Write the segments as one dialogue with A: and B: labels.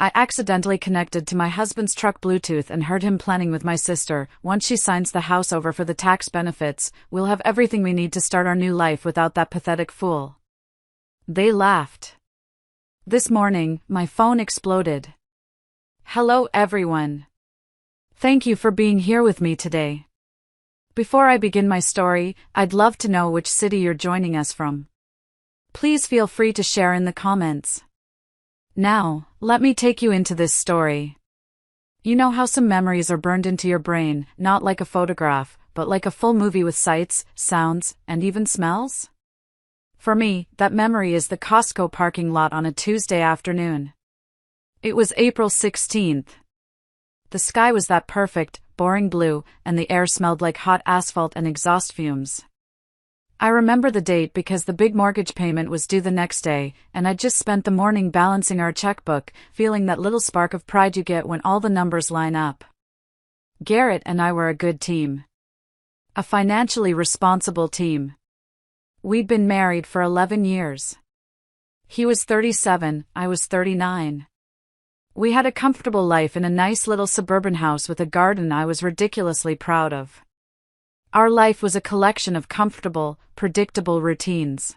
A: I accidentally connected to my husband's truck Bluetooth and heard him planning with my sister. Once she signs the house over for the tax benefits, we'll have everything we need to start our new life without that pathetic fool. They laughed. This morning, my phone exploded. Hello everyone. Thank you for being here with me today. Before I begin my story, I'd love to know which city you're joining us from. Please feel free to share in the comments. Now, let me take you into this story. You know how some memories are burned into your brain, not like a photograph, but like a full movie with sights, sounds, and even smells? For me, that memory is the Costco parking lot on a Tuesday afternoon. It was April 16th. The sky was that perfect, boring blue, and the air smelled like hot asphalt and exhaust fumes. I remember the date because the big mortgage payment was due the next day, and I'd just spent the morning balancing our checkbook, feeling that little spark of pride you get when all the numbers line up. Garrett and I were a good team. A financially responsible team. We'd been married for 11 years. He was 37, I was 39. We had a comfortable life in a nice little suburban house with a garden I was ridiculously proud of. Our life was a collection of comfortable, predictable routines.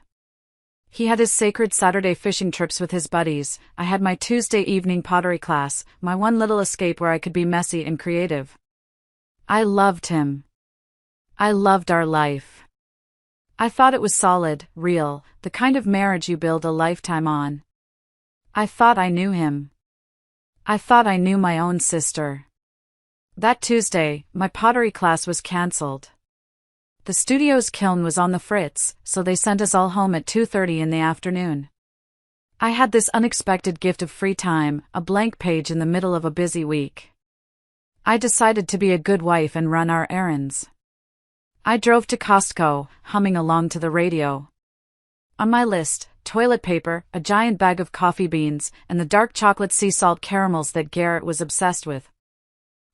A: He had his sacred Saturday fishing trips with his buddies, I had my Tuesday evening pottery class, my one little escape where I could be messy and creative. I loved him. I loved our life. I thought it was solid, real, the kind of marriage you build a lifetime on. I thought I knew him. I thought I knew my own sister. That Tuesday, my pottery class was cancelled. The studio's kiln was on the fritz, so they sent us all home at 2:30 in the afternoon. I had this unexpected gift of free time, a blank page in the middle of a busy week. I decided to be a good wife and run our errands. I drove to Costco, humming along to the radio. On my list, toilet paper, a giant bag of coffee beans, and the dark chocolate sea salt caramels that Garrett was obsessed with.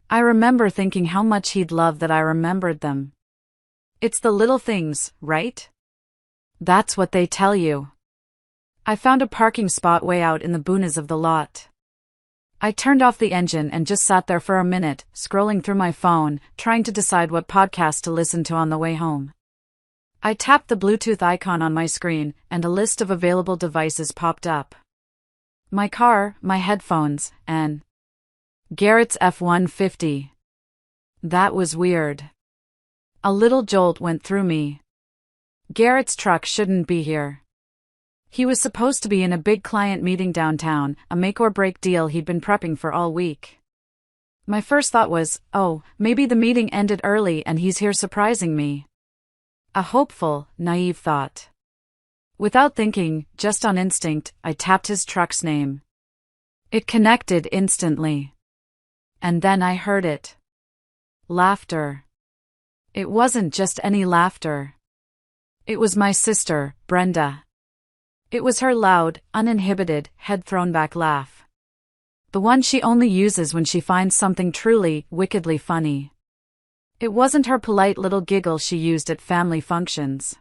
A: I remember thinking how much he'd love that I remembered them. It's the little things, right? That's what they tell you. I found a parking spot way out in the boonies of the lot. I turned off the engine and just sat there for a minute, scrolling through my phone, trying to decide what podcast to listen to on the way home. I tapped the Bluetooth icon on my screen, and a list of available devices popped up. My car, my headphones, and Garrett's F-150. That was weird. A little jolt went through me. Garrett's truck shouldn't be here. He was supposed to be in a big client meeting downtown, a make-or-break deal he'd been prepping for all week. My first thought was, oh, maybe the meeting ended early and he's here surprising me. A hopeful, naive thought. Without thinking, just on instinct, I tapped his truck's name. It connected instantly. And then I heard it. Laughter. It wasn't just any laughter. It was my sister, Brenda. It was her loud, uninhibited, head-thrown-back laugh. The one she only uses when she finds something truly, wickedly funny. It wasn't her polite little giggle she used at family functions.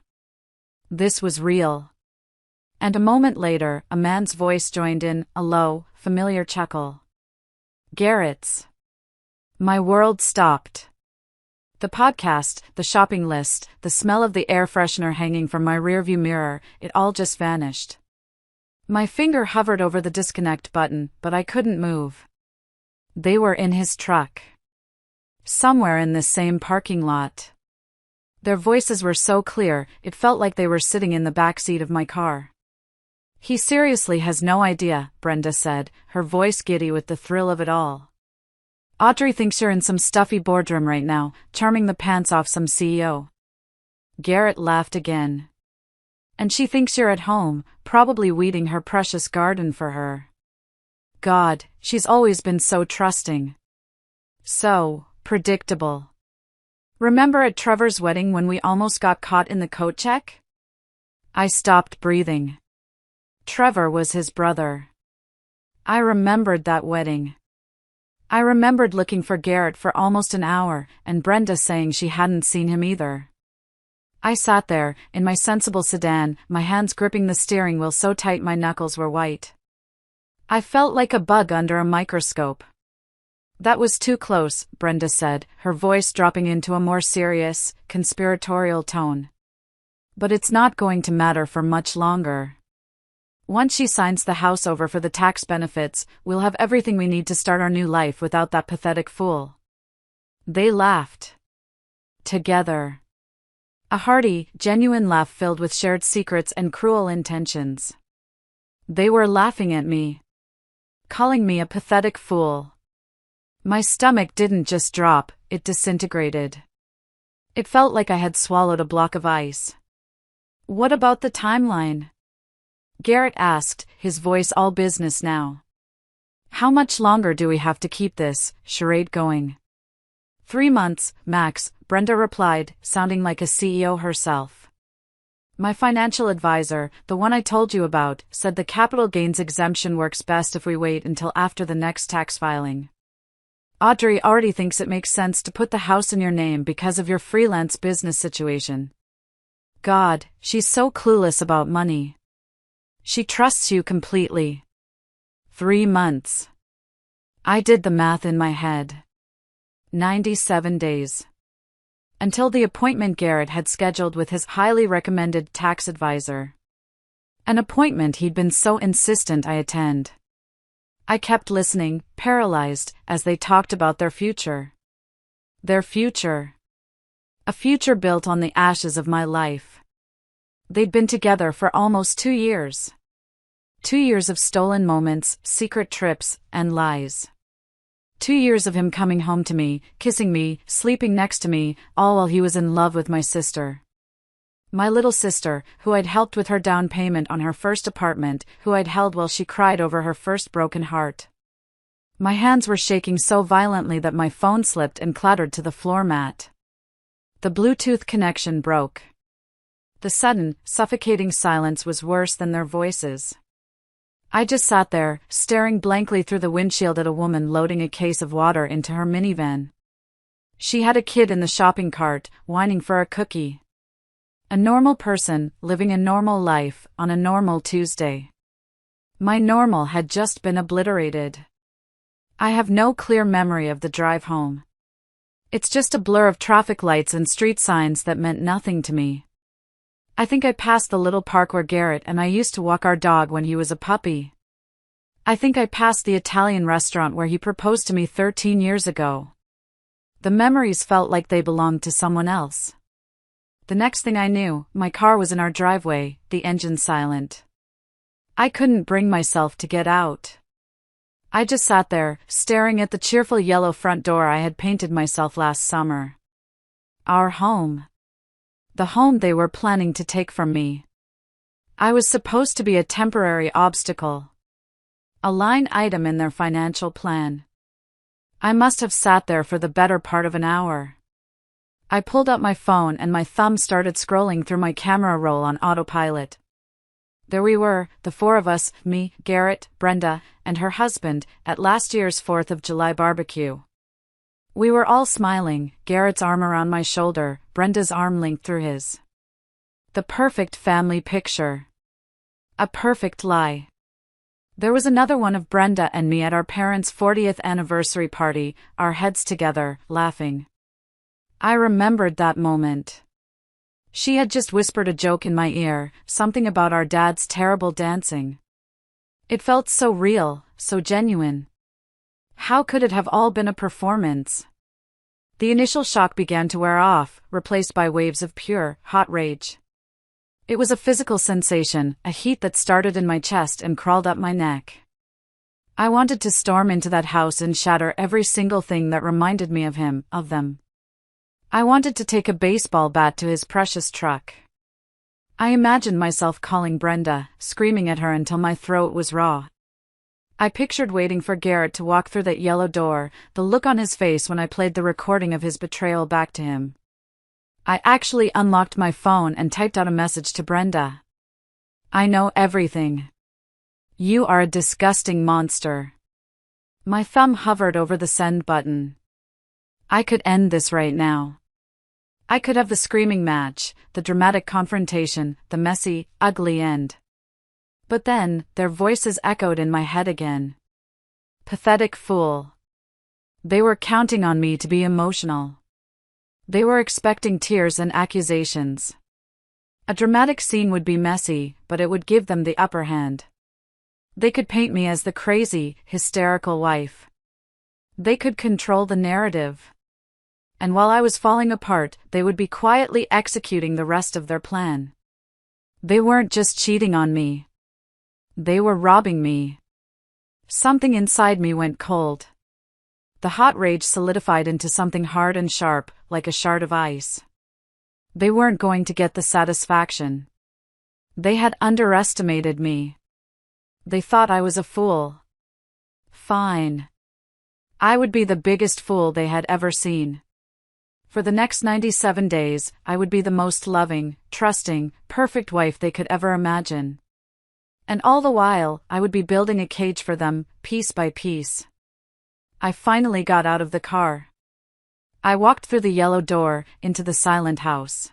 A: This was real. And a moment later, a man's voice joined in, a low, familiar chuckle. Garrett's. My world stopped. The podcast, the shopping list, the smell of the air freshener hanging from my rearview mirror, it all just vanished. My finger hovered over the disconnect button, but I couldn't move. They were in his truck. Somewhere in this same parking lot. Their voices were so clear, it felt like they were sitting in the back seat of my car. He seriously has no idea, Brenda said, her voice giddy with the thrill of it all. Audrey thinks you're in some stuffy boardroom right now, charming the pants off some CEO. Garrett laughed again. And she thinks you're at home, probably weeding her precious garden for her. God, she's always been so trusting. So predictable. Remember at Trevor's wedding when we almost got caught in the coat check? I stopped breathing. Trevor was his brother. I remembered that wedding. I remembered looking for Garrett for almost an hour, and Brenda saying she hadn't seen him either. I sat there, in my sensible sedan, my hands gripping the steering wheel so tight my knuckles were white. I felt like a bug under a microscope. That was too close, Brenda said, her voice dropping into a more serious, conspiratorial tone. But it's not going to matter for much longer. Once she signs the house over for the tax benefits, we'll have everything we need to start our new life without that pathetic fool. They laughed. Together. A hearty, genuine laugh filled with shared secrets and cruel intentions. They were laughing at me. Calling me a pathetic fool. My stomach didn't just drop, it disintegrated. It felt like I had swallowed a block of ice. What about the timeline? Garrett asked, his voice all business now. How much longer do we have to keep this charade going? 3 months, max, Brenda replied, sounding like a CEO herself. My financial advisor, the one I told you about, said the capital gains exemption works best if we wait until after the next tax filing. Audrey already thinks it makes sense to put the house in your name because of your freelance business situation. God, she's so clueless about money. She trusts you completely. 3 months. I did the math in my head. 97 days. Until the appointment Garrett had scheduled with his highly recommended tax advisor. An appointment he'd been so insistent I attend. I kept listening, paralyzed, as they talked about their future. Their future. A future built on the ashes of my life. They'd been together for almost 2 years. 2 years of stolen moments, secret trips, and lies. 2 years of him coming home to me, kissing me, sleeping next to me, all while he was in love with my sister. My little sister, who I'd helped with her down payment on her first apartment, who I'd held while she cried over her first broken heart. My hands were shaking so violently that my phone slipped and clattered to the floor mat. The Bluetooth connection broke. The sudden, suffocating silence was worse than their voices. I just sat there, staring blankly through the windshield at a woman loading a case of water into her minivan. She had a kid in the shopping cart, whining for a cookie. A normal person, living a normal life, on a normal Tuesday. My normal had just been obliterated. I have no clear memory of the drive home. It's just a blur of traffic lights and street signs that meant nothing to me. I think I passed the little park where Garrett and I used to walk our dog when he was a puppy. I think I passed the Italian restaurant where he proposed to me 13 years ago. The memories felt like they belonged to someone else. The next thing I knew, my car was in our driveway, the engine silent. I couldn't bring myself to get out. I just sat there, staring at the cheerful yellow front door I had painted myself last summer. Our home. The home they were planning to take from me. I was supposed to be a temporary obstacle. A line item in their financial plan. I must have sat there for the better part of an hour. I pulled out my phone and my thumb started scrolling through my camera roll on autopilot. There we were, the 4 of us, me, Garrett, Brenda, and her husband, at last year's 4th of July barbecue. We were all smiling, Garrett's arm around my shoulder, Brenda's arm linked through his. The perfect family picture. A perfect lie. There was another one of Brenda and me at our parents' 40th anniversary party, our heads together, laughing. I remembered that moment. She had just whispered a joke in my ear, something about our dad's terrible dancing. It felt so real, so genuine. How could it have all been a performance? The initial shock began to wear off, replaced by waves of pure, hot rage. It was a physical sensation, a heat that started in my chest and crawled up my neck. I wanted to storm into that house and shatter every single thing that reminded me of him, of them. I wanted to take a baseball bat to his precious truck. I imagined myself calling Brenda, screaming at her until my throat was raw. I pictured waiting for Garrett to walk through that yellow door, the look on his face when I played the recording of his betrayal back to him. I actually unlocked my phone and typed out a message to Brenda. I know everything. You are a disgusting monster. My thumb hovered over the send button. I could end this right now. I could have the screaming match, the dramatic confrontation, the messy, ugly end. But then, their voices echoed in my head again. Pathetic fool. They were counting on me to be emotional. They were expecting tears and accusations. A dramatic scene would be messy, but it would give them the upper hand. They could paint me as the crazy, hysterical wife. They could control the narrative. And while I was falling apart, they would be quietly executing the rest of their plan. They weren't just cheating on me. They were robbing me. Something inside me went cold. The hot rage solidified into something hard and sharp, like a shard of ice. They weren't going to get the satisfaction. They had underestimated me. They thought I was a fool. Fine. I would be the biggest fool they had ever seen. For the next 97 days, I would be the most loving, trusting, perfect wife they could ever imagine. And all the while, I would be building a cage for them, piece by piece. I finally got out of the car. I walked through the yellow door, into the silent house.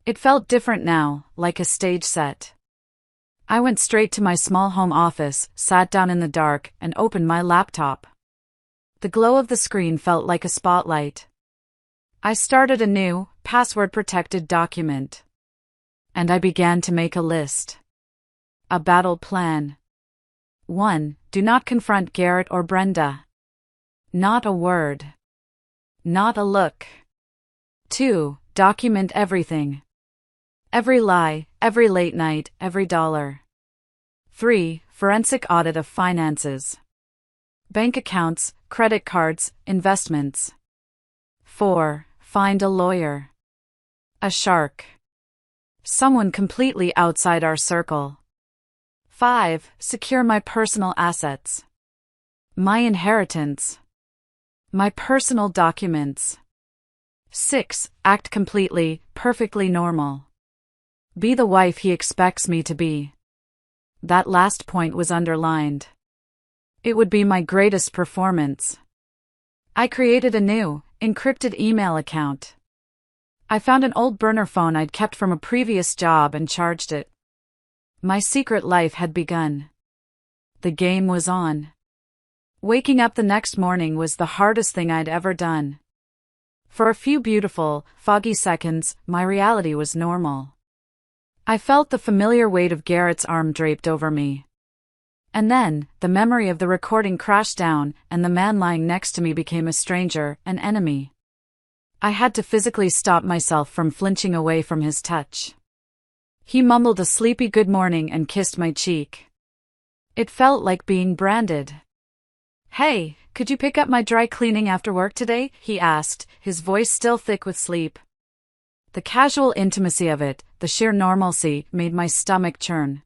A: It felt different now, like a stage set. I went straight to my small home office, sat down in the dark, and opened my laptop. The glow of the screen felt like a spotlight. I started a new, password-protected document. And I began to make a list. A battle plan. 1. Do not confront Garrett or Brenda. Not a word. Not a look. 2. Document everything. Every lie, every late night, every dollar. 3. Forensic audit of finances. Bank accounts, credit cards, investments. 4. Find a lawyer. A shark. Someone completely outside our circle. 5. Secure my personal assets. My inheritance. My personal documents. 6. Act completely, perfectly normal. Be the wife he expects me to be. That last point was underlined. It would be my greatest performance. I created a new, encrypted email account. I found an old burner phone I'd kept from a previous job and charged it. My secret life had begun. The game was on. Waking up the next morning was the hardest thing I'd ever done. For a few beautiful, foggy seconds, my reality was normal. I felt the familiar weight of Garrett's arm draped over me. And then, the memory of the recording crashed down, and the man lying next to me became a stranger, an enemy. I had to physically stop myself from flinching away from his touch. He mumbled a sleepy good morning and kissed my cheek. It felt like being branded. "Hey, could you pick up my dry cleaning after work today?" he asked, his voice still thick with sleep. The casual intimacy of it, the sheer normalcy, made my stomach churn.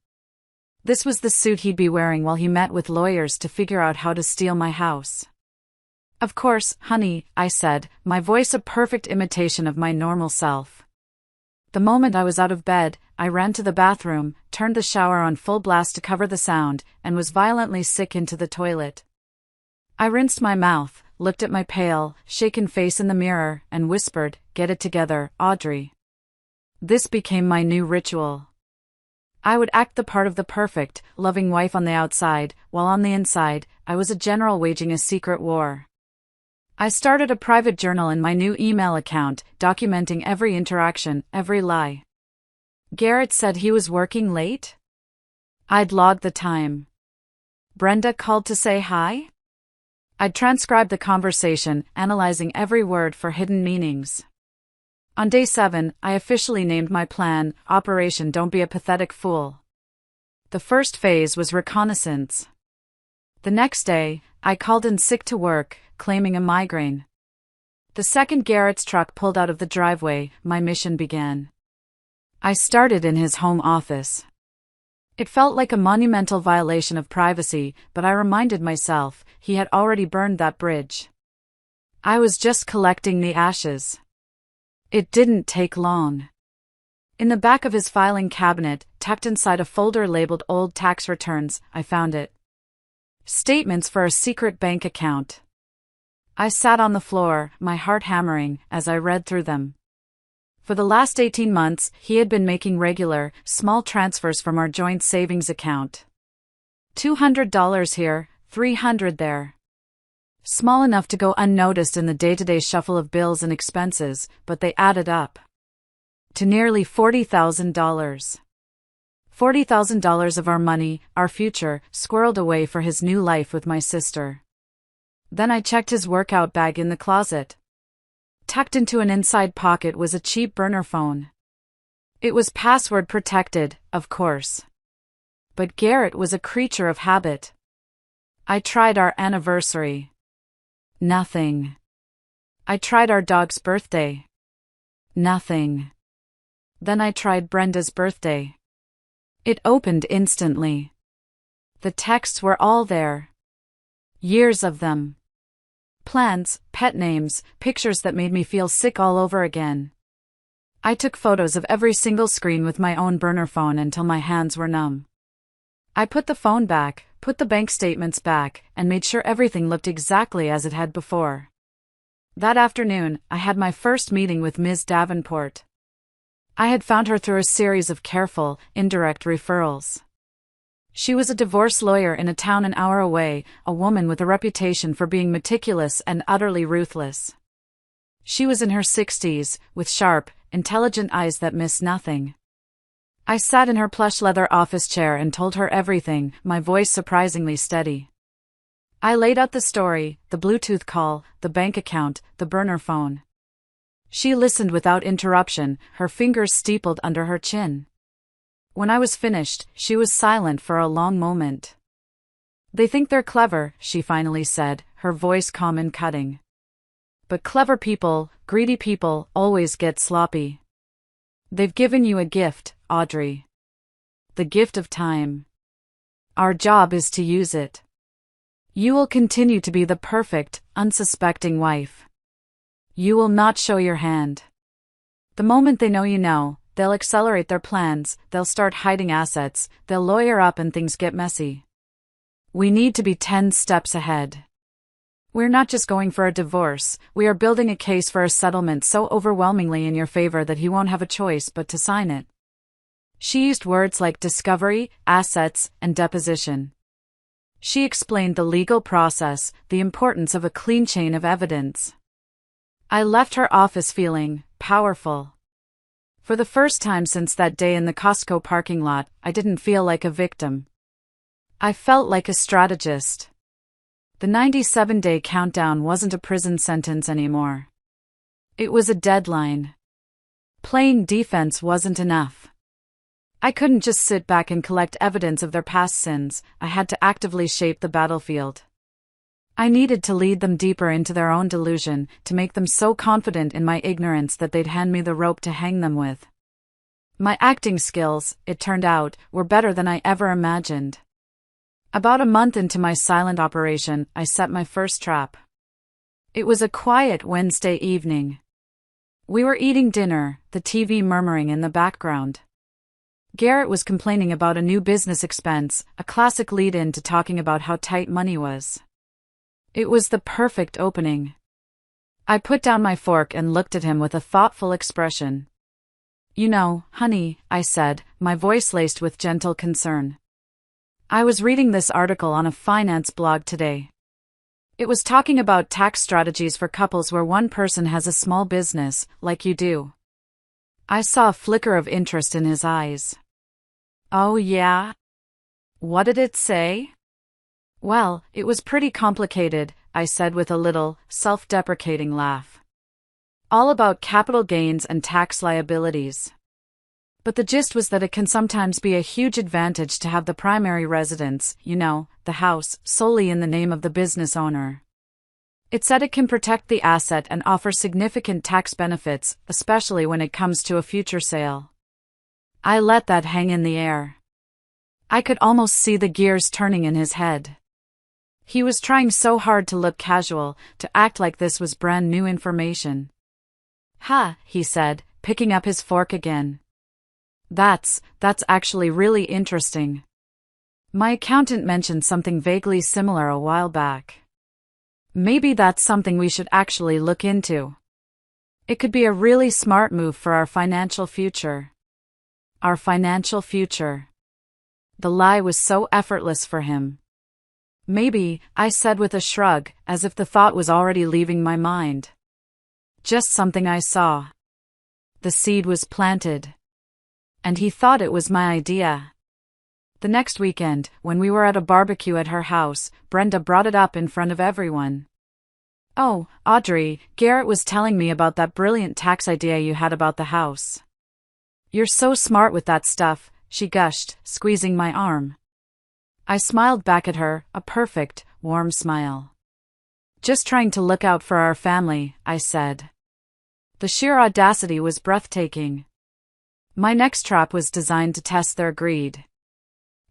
A: This was the suit he'd be wearing while he met with lawyers to figure out how to steal my house. "Of course, honey," I said, my voice a perfect imitation of my normal self. The moment I was out of bed, I ran to the bathroom, turned the shower on full blast to cover the sound, and was violently sick into the toilet. I rinsed my mouth, looked at my pale, shaken face in the mirror, and whispered, "Get it together, Audrey." This became my new ritual. I would act the part of the perfect, loving wife on the outside, while on the inside, I was a general waging a secret war. I started a private journal in my new email account, documenting every interaction, every lie. Garrett said he was working late? I'd log the time. Brenda called to say hi? I'd transcribe the conversation, analyzing every word for hidden meanings. On day 7, I officially named my plan, Operation Don't Be a Pathetic Fool. The first phase was reconnaissance. The next day, I called in sick to work, claiming a migraine. The second Garrett's truck pulled out of the driveway, my mission began. I started in his home office. It felt like a monumental violation of privacy, but I reminded myself, he had already burned that bridge. I was just collecting the ashes. It didn't take long. In the back of his filing cabinet, tucked inside a folder labeled Old Tax Returns, I found it. Statements for a secret bank account. I sat on the floor, my heart hammering, as I read through them. For the last 18 months, he had been making regular, small transfers from our joint savings account. $200 here, $300 there. Small enough to go unnoticed in the day-to-day shuffle of bills and expenses, but they added up to nearly $40,000. $40,000 of our money, our future, squirreled away for his new life with my sister. Then I checked his workout bag in the closet. Tucked into an inside pocket was a cheap burner phone. It was password protected, of course. But Garrett was a creature of habit. I tried our anniversary. Nothing. I tried our dog's birthday. Nothing. Then I tried Brenda's birthday. It opened instantly. The texts were all there. Years of them. Plans, pet names, pictures that made me feel sick all over again. I took photos of every single screen with my own burner phone until my hands were numb. I put the phone back, put the bank statements back, and made sure everything looked exactly as it had before. That afternoon, I had my first meeting with Ms. Davenport. I had found her through a series of careful, indirect referrals. She was a divorce lawyer in a town an hour away, a woman with a reputation for being meticulous and utterly ruthless. She was in her 60s, with sharp, intelligent eyes that missed nothing. I sat in her plush leather office chair and told her everything, my voice surprisingly steady. I laid out the story, the Bluetooth call, the bank account, the burner phone. She listened without interruption, her fingers steepled under her chin. When I was finished, she was silent for a long moment. "They think they're clever," she finally said, her voice calm and cutting. "But clever people, greedy people, always get sloppy. They've given you a gift, Audrey. The gift of time. Our job is to use it. You will continue to be the perfect, unsuspecting wife. You will not show your hand. The moment they know you know, they'll accelerate their plans, they'll start hiding assets, they'll lawyer up and things get messy. We need to be 10 steps ahead. We're not just going for a divorce, we are building a case for a settlement so overwhelmingly in your favor that he won't have a choice but to sign it." She used words like discovery, assets, and deposition. She explained the legal process, the importance of a clean chain of evidence. I left her office feeling powerful. For the first time since that day in the Costco parking lot, I didn't feel like a victim. I felt like a strategist. The 97-day countdown wasn't a prison sentence anymore. It was a deadline. Playing defense wasn't enough. I couldn't just sit back and collect evidence of their past sins, I had to actively shape the battlefield. I needed to lead them deeper into their own delusion, to make them so confident in my ignorance that they'd hand me the rope to hang them with. My acting skills, it turned out, were better than I ever imagined. About a month into my silent operation, I set my first trap. It was a quiet Wednesday evening. We were eating dinner, the TV murmuring in the background. Garrett was complaining about a new business expense, a classic lead-in to talking about how tight money was. It was the perfect opening. I put down my fork and looked at him with a thoughtful expression. "You know, honey," I said, my voice laced with gentle concern. "I was reading this article on a finance blog today. It was talking about tax strategies for couples where one person has a small business, like you do." I saw a flicker of interest in his eyes. "Oh yeah? What did it say?" "Well, it was pretty complicated," I said with a little, self-deprecating laugh. "All about capital gains and tax liabilities. But the gist was that it can sometimes be a huge advantage to have the primary residence, you know, the house, solely in the name of the business owner. It said it can protect the asset and offer significant tax benefits, especially when it comes to a future sale." I let that hang in the air. I could almost see the gears turning in his head. He was trying so hard to look casual, to act like this was brand new information. "Ha," he said, picking up his fork again. That's actually really interesting. My accountant mentioned something vaguely similar a while back. Maybe that's something we should actually look into." It could be a really smart move for our financial future. Our financial future. The lie was so effortless for him. Maybe, I said with a shrug, as if the thought was already leaving my mind. Just something I saw. The seed was planted. And he thought it was my idea. The next weekend, when we were at a barbecue at her house, Brenda brought it up in front of everyone. "Oh, Audrey, Garrett was telling me about that brilliant tax idea you had about the house. You're so smart with that stuff," she gushed, squeezing my arm. I smiled back at her, a perfect, warm smile. "Just trying to look out for our family," I said. The sheer audacity was breathtaking. My next trap was designed to test their greed.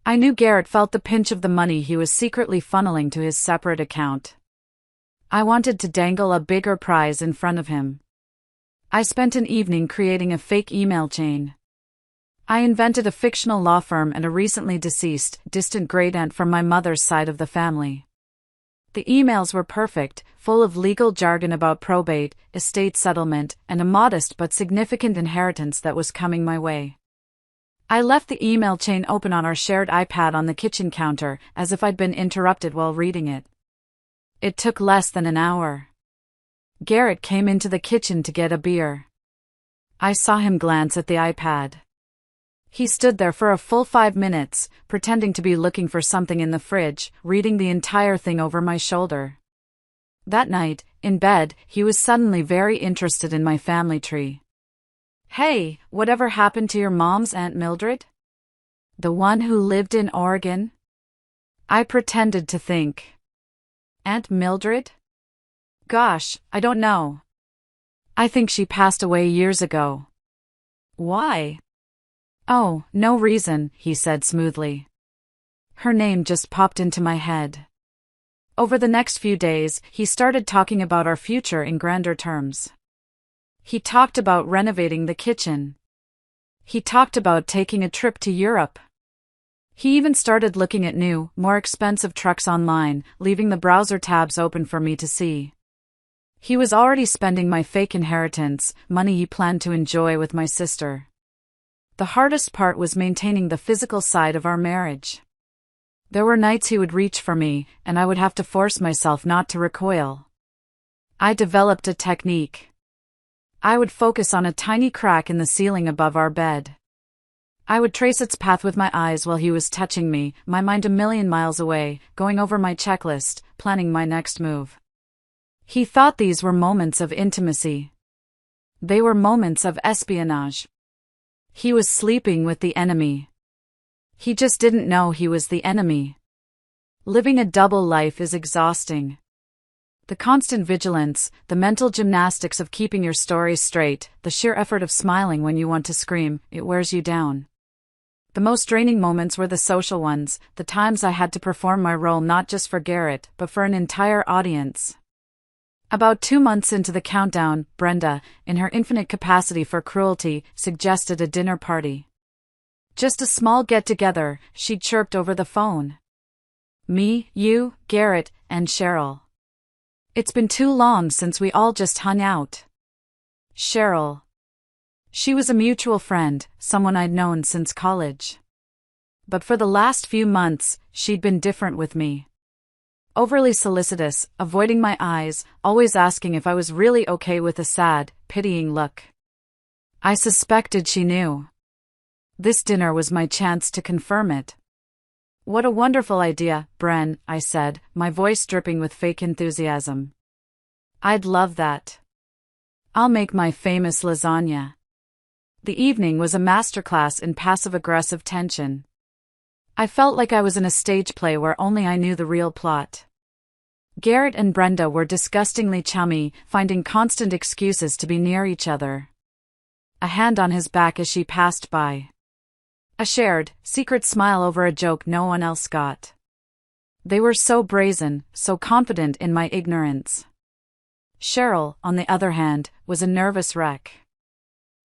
A: I knew Garrett felt the pinch of the money he was secretly funneling to his separate account. I wanted to dangle a bigger prize in front of him. I spent an evening creating a fake email chain. I invented a fictional law firm and a recently deceased, distant great-aunt from my mother's side of the family. The emails were perfect, full of legal jargon about probate, estate settlement, and a modest but significant inheritance that was coming my way. I left the email chain open on our shared iPad on the kitchen counter, as if I'd been interrupted while reading it. It took less than an hour. Garrett came into the kitchen to get a beer. I saw him glance at the iPad. He stood there for a full 5 minutes, pretending to be looking for something in the fridge, reading the entire thing over my shoulder. That night, in bed, he was suddenly very interested in my family tree. "Hey, whatever happened to your mom's Aunt Mildred? The one who lived in Oregon?" I pretended to think. "Aunt Mildred? Gosh, I don't know. I think she passed away years ago." "Why?" "Oh, no reason," he said smoothly. Her name just popped into my head. Over the next few days, he started talking about our future in grander terms. He talked about renovating the kitchen. He talked about taking a trip to Europe. He even started looking at new, more expensive trucks online, leaving the browser tabs open for me to see. He was already spending my fake inheritance, money he planned to enjoy with my sister. The hardest part was maintaining the physical side of our marriage. There were nights he would reach for me, and I would have to force myself not to recoil. I developed a technique. I would focus on a tiny crack in the ceiling above our bed. I would trace its path with my eyes while he was touching me, my mind a million miles away, going over my checklist, planning my next move. He thought these were moments of intimacy. They were moments of espionage. He was sleeping with the enemy. He just didn't know he was the enemy. Living a double life is exhausting. The constant vigilance, the mental gymnastics of keeping your stories straight, the sheer effort of smiling when you want to scream, it wears you down. The most draining moments were the social ones, the times I had to perform my role not just for Garrett, but for an entire audience. About 2 months into the countdown, Brenda, in her infinite capacity for cruelty, suggested a dinner party. "Just a small get-together," she chirped over the phone. "Me, you, Garrett, and Cheryl. It's been too long since we all just hung out." Cheryl. She was a mutual friend, someone I'd known since college. But for the last few months, she'd been different with me. Overly solicitous, avoiding my eyes, always asking if I was really okay with a sad, pitying look. I suspected she knew. This dinner was my chance to confirm it. "What a wonderful idea, Bren," I said, my voice dripping with fake enthusiasm. "I'd love that. I'll make my famous lasagna." The evening was a masterclass in passive-aggressive tension. I felt like I was in a stage play where only I knew the real plot. Garrett and Brenda were disgustingly chummy, finding constant excuses to be near each other. A hand on his back as she passed by. A shared, secret smile over a joke no one else got. They were so brazen, so confident in my ignorance. Cheryl, on the other hand, was a nervous wreck.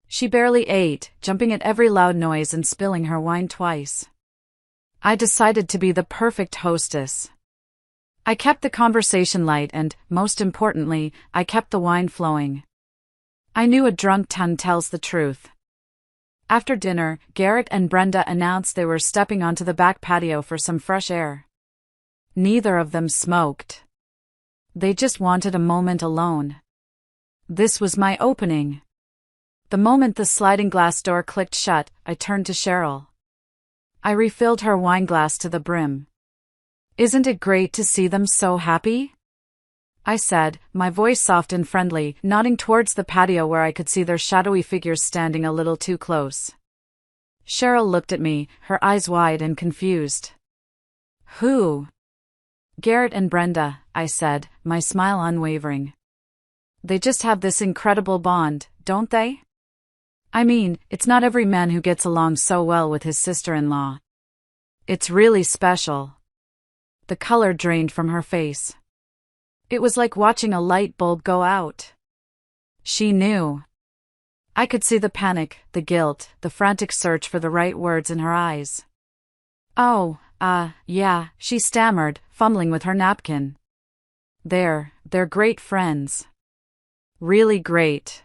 A: She barely ate, jumping at every loud noise and spilling her wine twice. I decided to be the perfect hostess. I kept the conversation light and, most importantly, I kept the wine flowing. I knew a drunk tongue tells the truth. After dinner, Garrett and Brenda announced they were stepping onto the back patio for some fresh air. Neither of them smoked. They just wanted a moment alone. This was my opening. The moment the sliding glass door clicked shut, I turned to Cheryl. I refilled her wine glass to the brim. "Isn't it great to see them so happy?" I said, my voice soft and friendly, nodding towards the patio where I could see their shadowy figures standing a little too close. Cheryl looked at me, her eyes wide and confused. "Who?" "Garrett and Brenda," I said, my smile unwavering. "They just have this incredible bond, don't they? I mean, it's not every man who gets along so well with his sister-in-law. It's really special." The color drained from her face. It was like watching a light bulb go out. She knew. I could see the panic, the guilt, the frantic search for the right words in her eyes. "Oh, yeah," she stammered, fumbling with her napkin. They're great friends. Really great."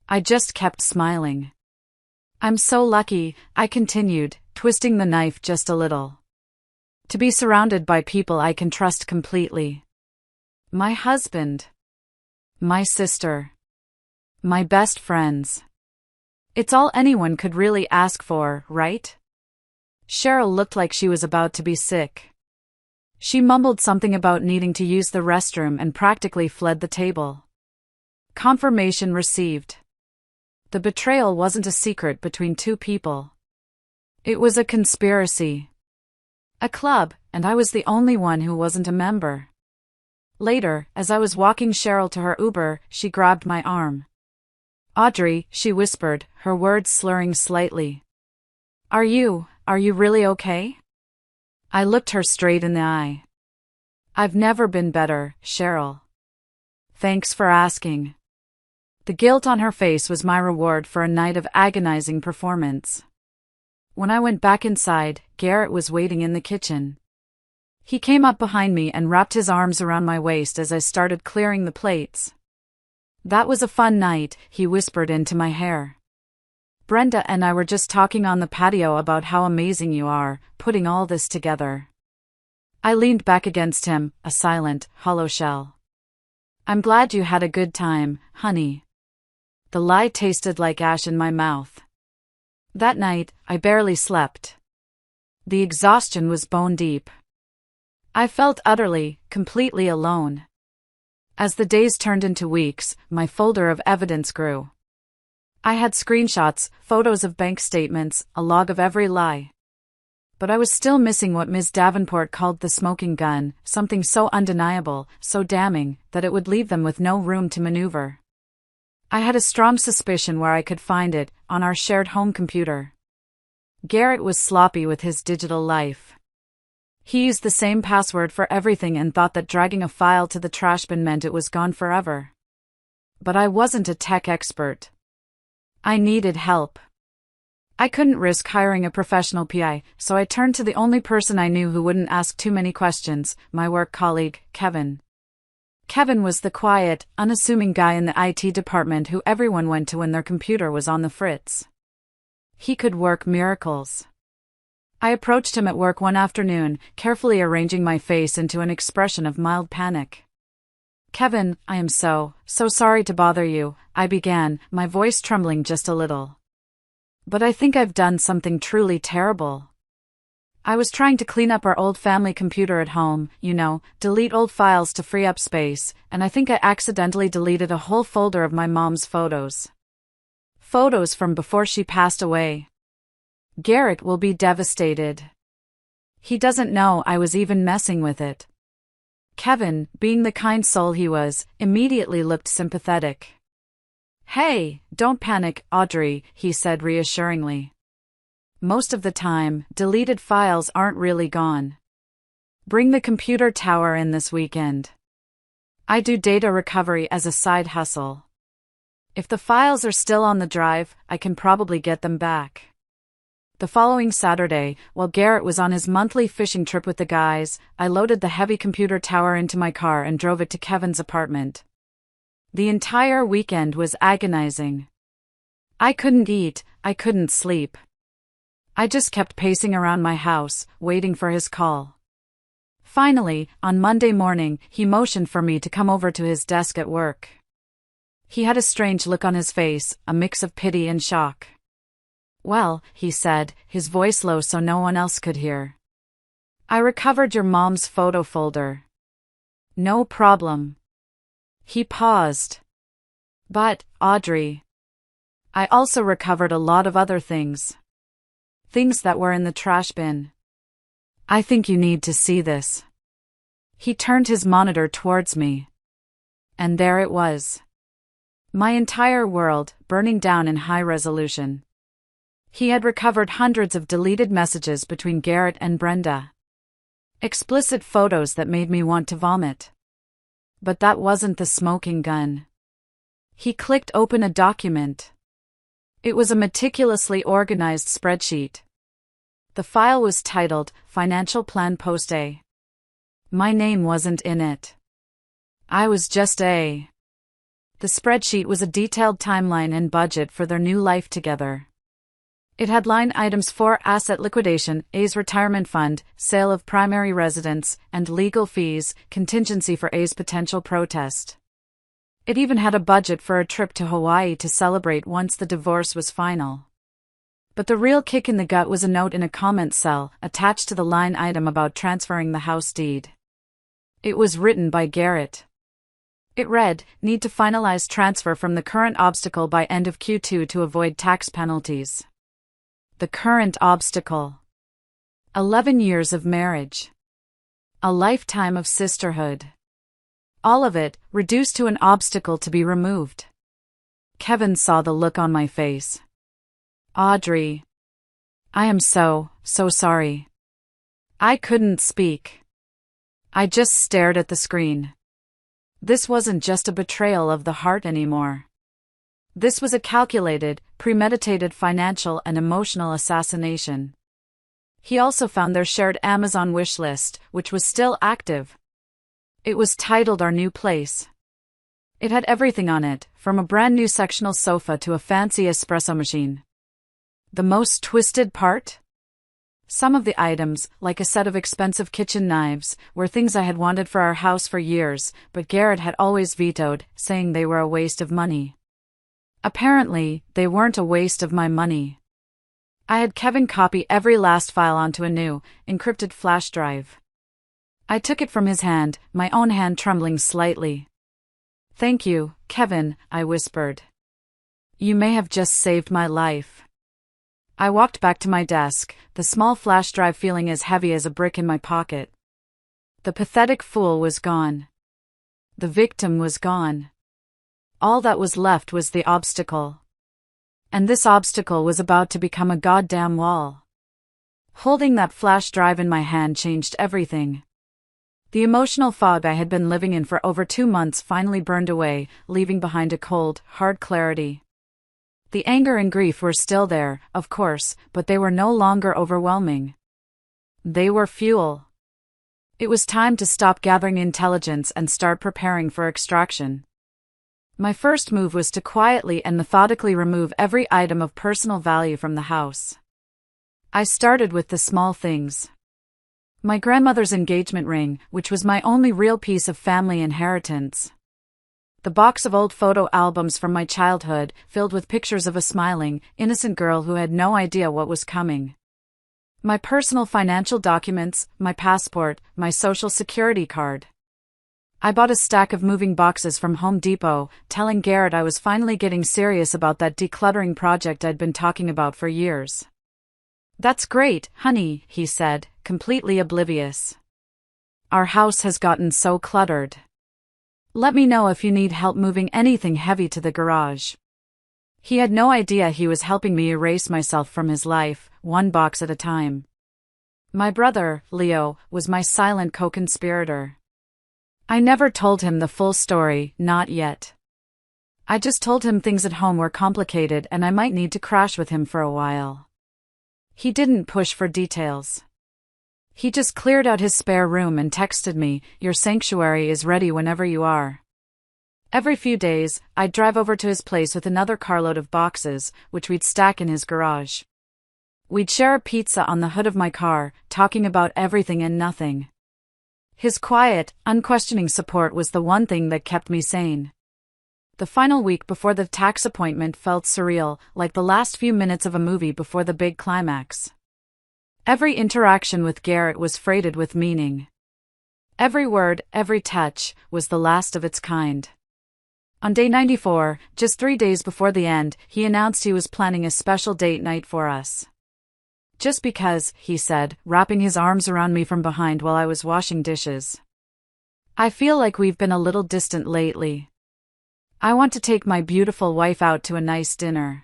A: I just kept smiling. "I'm so lucky," I continued, twisting the knife just a little. "To be surrounded by people I can trust completely. My husband. My sister. My best friends. It's all anyone could really ask for, right?" Cheryl looked like she was about to be sick. She mumbled something about needing to use the restroom and practically fled the table. Confirmation received. The betrayal wasn't a secret between two people. It was a conspiracy. A club, and I was the only one who wasn't a member. Later, as I was walking Cheryl to her Uber, she grabbed my arm. "Audrey," she whispered, her words slurring slightly. Are you really okay?" I looked her straight in the eye. "I've never been better, Cheryl. Thanks for asking." The guilt on her face was my reward for a night of agonizing performance. When I went back inside, Garrett was waiting in the kitchen. He came up behind me and wrapped his arms around my waist as I started clearing the plates. "That was a fun night," he whispered into my hair. "Brenda and I were just talking on the patio about how amazing you are, putting all this together." I leaned back against him, a silent, hollow shell. "I'm glad you had a good time, honey." The lie tasted like ash in my mouth. That night, I barely slept. The exhaustion was bone deep. I felt utterly, completely alone. As the days turned into weeks, my folder of evidence grew. I had screenshots, photos of bank statements, a log of every lie. But I was still missing what Ms. Davenport called the smoking gun, something so undeniable, so damning, that it would leave them with no room to maneuver. I had a strong suspicion where I could find it, on our shared home computer. Garrett was sloppy with his digital life. He used the same password for everything and thought that dragging a file to the trash bin meant it was gone forever. But I wasn't a tech expert. I needed help. I couldn't risk hiring a professional PI, so I turned to the only person I knew who wouldn't ask too many questions, my work colleague, Kevin. Kevin was the quiet, unassuming guy in the IT department who everyone went to when their computer was on the fritz. He could work miracles. I approached him at work one afternoon, carefully arranging my face into an expression of mild panic. "Kevin, I am so sorry to bother you," I began, my voice trembling just a little. "But I think I've done something truly terrible. I was trying to clean up our old family computer at home, delete old files to free up space, and I think I accidentally deleted a whole folder of my mom's photos. Photos from before she passed away. Garrett will be devastated. He doesn't know I was even messing with it." Kevin, being the kind soul he was, immediately looked sympathetic. "Hey, don't panic, Audrey," he said reassuringly. "Most of the time, deleted files aren't really gone. Bring the computer tower in this weekend. I do data recovery as a side hustle. If the files are still on the drive, I can probably get them back." The following Saturday, while Garrett was on his monthly fishing trip with the guys, I loaded the heavy computer tower into my car and drove it to Kevin's apartment. The entire weekend was agonizing. I couldn't eat, I couldn't sleep. I just kept pacing around my house, waiting for his call. Finally, on Monday morning, he motioned for me to come over to his desk at work. He had a strange look on his face, a mix of pity and shock. "Well," he said, his voice low so no one else could hear. "I recovered your mom's photo folder." "No problem." He paused. "But, Audrey, I also recovered a lot of other things. Things that were in the trash bin. I think you need to see this." He turned his monitor towards me. And there it was. My entire world, burning down in high resolution. He had recovered hundreds of deleted messages between Garrett and Brenda. Explicit photos that made me want to vomit. But that wasn't the smoking gun. He clicked open a document. It was a meticulously organized spreadsheet. The file was titled, Financial Plan Post A. My name wasn't in it. I was just A. The spreadsheet was a detailed timeline and budget for their new life together. It had line items for asset liquidation, A's retirement fund, sale of primary residence, and legal fees, contingency for A's potential protest. It even had a budget for a trip to Hawaii to celebrate once the divorce was final. But the real kick in the gut was a note in a comment cell, attached to the line item about transferring the house deed. It was written by Garrett. It read, "Need to finalize transfer from the current obstacle by end of Q2 to avoid tax penalties." The current obstacle. 11 years of marriage. A lifetime of sisterhood. All of it, reduced to an obstacle to be removed. Kevin saw the look on my face. "Audrey. I am so sorry." I couldn't speak. I just stared at the screen. This wasn't just a betrayal of the heart anymore. This was a calculated, premeditated financial and emotional assassination. He also found their shared Amazon wish list, which was still active. It was titled Our New Place. It had everything on it, from a brand new sectional sofa to a fancy espresso machine. The most twisted part? Some of the items, like a set of expensive kitchen knives, were things I had wanted for our house for years, but Garrett had always vetoed, saying they were a waste of money. Apparently, they weren't a waste of my money. I had Kevin copy every last file onto a new, encrypted flash drive. I took it from his hand, my own hand trembling slightly. "Thank you, Kevin," I whispered. "You may have just saved my life." I walked back to my desk, the small flash drive feeling as heavy as a brick in my pocket. The pathetic fool was gone. The victim was gone. All that was left was the obstacle. And this obstacle was about to become a goddamn wall. Holding that flash drive in my hand changed everything. The emotional fog I had been living in for over 2 months finally burned away, leaving behind a cold, hard clarity. The anger and grief were still there, of course, but they were no longer overwhelming. They were fuel. It was time to stop gathering intelligence and start preparing for extraction. My first move was to quietly and methodically remove every item of personal value from the house. I started with the small things. My grandmother's engagement ring, which was my only real piece of family inheritance. The box of old photo albums from my childhood, filled with pictures of a smiling, innocent girl who had no idea what was coming. My personal financial documents, my passport, my social security card. I bought a stack of moving boxes from Home Depot, telling Garrett I was finally getting serious about that decluttering project I'd been talking about for years. "That's great, honey," he said, completely oblivious. "Our house has gotten so cluttered. Let me know if you need help moving anything heavy to the garage." He had no idea he was helping me erase myself from his life, one box at a time. My brother, Leo, was my silent co-conspirator. I never told him the full story, not yet. I just told him things at home were complicated and I might need to crash with him for a while. He didn't push for details. He just cleared out his spare room and texted me, "Your sanctuary is ready whenever you are." Every few days, I'd drive over to his place with another carload of boxes, which we'd stack in his garage. We'd share a pizza on the hood of my car, talking about everything and nothing. His quiet, unquestioning support was the one thing that kept me sane. The final week before the tax appointment felt surreal, like the last few minutes of a movie before the big climax. Every interaction with Garrett was freighted with meaning. Every word, every touch, was the last of its kind. On day 94, just 3 days before the end, he announced he was planning a special date night for us. Just because, he said, wrapping his arms around me from behind while I was washing dishes. I feel like we've been a little distant lately. I want to take my beautiful wife out to a nice dinner.